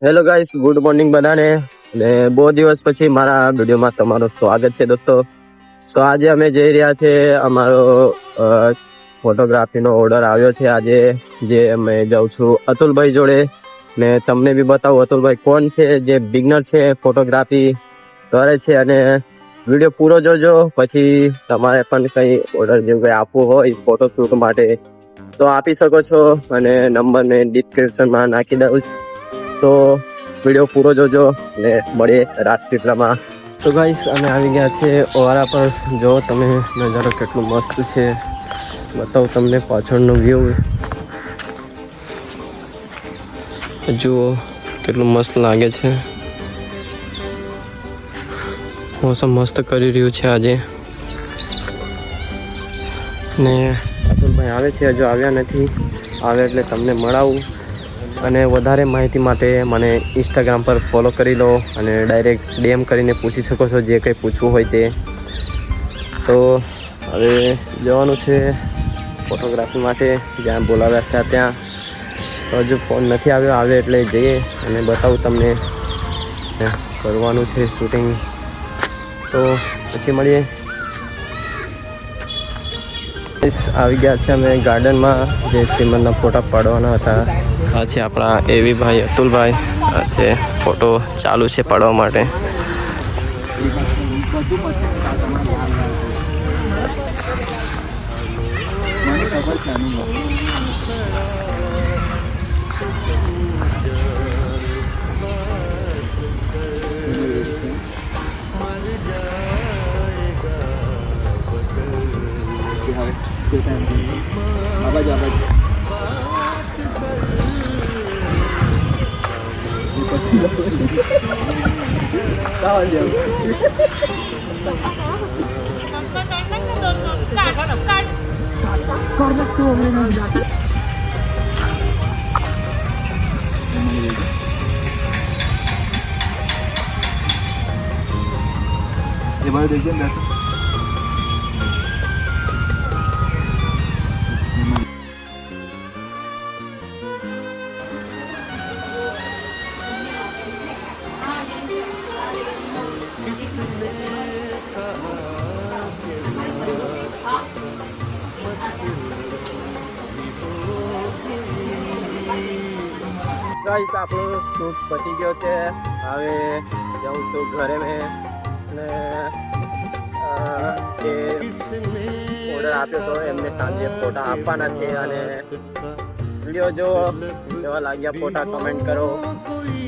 Hello guys, good morning બધાને. અને બહુ દિવસ પછી મારા વિડીયોમાં તમારું સ્વાગત છે દોસ્તો. તો આજે અમે જઈ રહ્યા છે, અમારો ફોટોગ્રાફીનો ઓર્ડર આવ્યો છે આજે, જે અમે જાઉં છું અતુલભાઈ જોડે. ને તમને બી બતાવું અતુલભાઈ કોણ છે, જે બિગનર છે, ફોટોગ્રાફી કરે છે. અને વિડીયો પૂરો જોજો, પછી તમારે પણ કંઈ ઓર્ડર જેવું કંઈ આપવું હોય ફોટોશૂટ માટે તો આપી શકો છો, અને નંબર મેં ડિસ્ક્રિપ્શનમાં નાખી દઉં. તો વિડીયો પૂરો જોજો ને મળીએ રાજપીપળામાં. તો ગાઈસ અમે આવી ગયા છે ઓવારા પર. જો તમે નજારો કેટલું મસ્ત છે, બતાવું તમને પાછળનો વ્યૂ. જુઓ કેટલું મસ્ત લાગે છે. મોસમ મસ્ત કરી રહ્યું છે આજે. ને અતુલભાઈ આવે છે, હજુ આવ્યા નથી. આવે એટલે તમને મળાવું. અને વધારે માહિતી માટે મને ઇન્સ્ટાગ્રામ પર ફોલો કરી લો, અને ડાયરેક્ટ ડીએમ કરીને પૂછી શકો છો જે કંઈ પૂછવું હોય તે. તો હવે જવાનું છે ફોટોગ્રાફી માટે, જ્યાં બોલાવ્યા છે ત્યાં. તો હજુ ફોન નથી આવ્યો, આવે એટલે જઈએ અને બતાવું તમને. કરવાનું છે શૂટિંગ, તો પછી મળીએ. આવી ગયા છે અમે ગાર્ડનમાં, જે શ્રીમંતના ફોટા પાડવાના હતા. આ છે આપણા એવી ભાઈ અતુલભાઈ. આ છે ફોટો ચાલુ છે પાડવા માટે. ये बार देखिए ना ગાઈસ આપણો શૂટ પતી ગયો છે. હવે જાઉં છું ઘરે મેં. ને જે ઓર્ડર આપ્યો તો એમને સાંજે ફોટા આપવાના છે. અને વિડીયો જો કેવા લાગ્યા ફોટા કમેન્ટ કરો.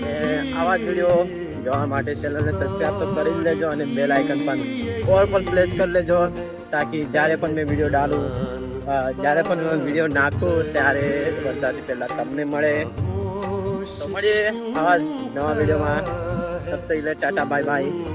ને આવા જ વિડીયો જોવા માટે ચેનલને સબસ્ક્રાઈબ તો કરી જ લેજો, અને બેલ આઇકન પણ ઓલ પર પ્રેસ કરી લેજો, તાકી જ્યારે પણ મેં વિડીયો ડાલું, જ્યારે પણ વિડીયો નાખું ત્યારે બધાથી પહેલાં તમને મળે. તો મળીએ આવા જ નવા વિડીયોમાં. તબ તક ટાટા બાય બાય.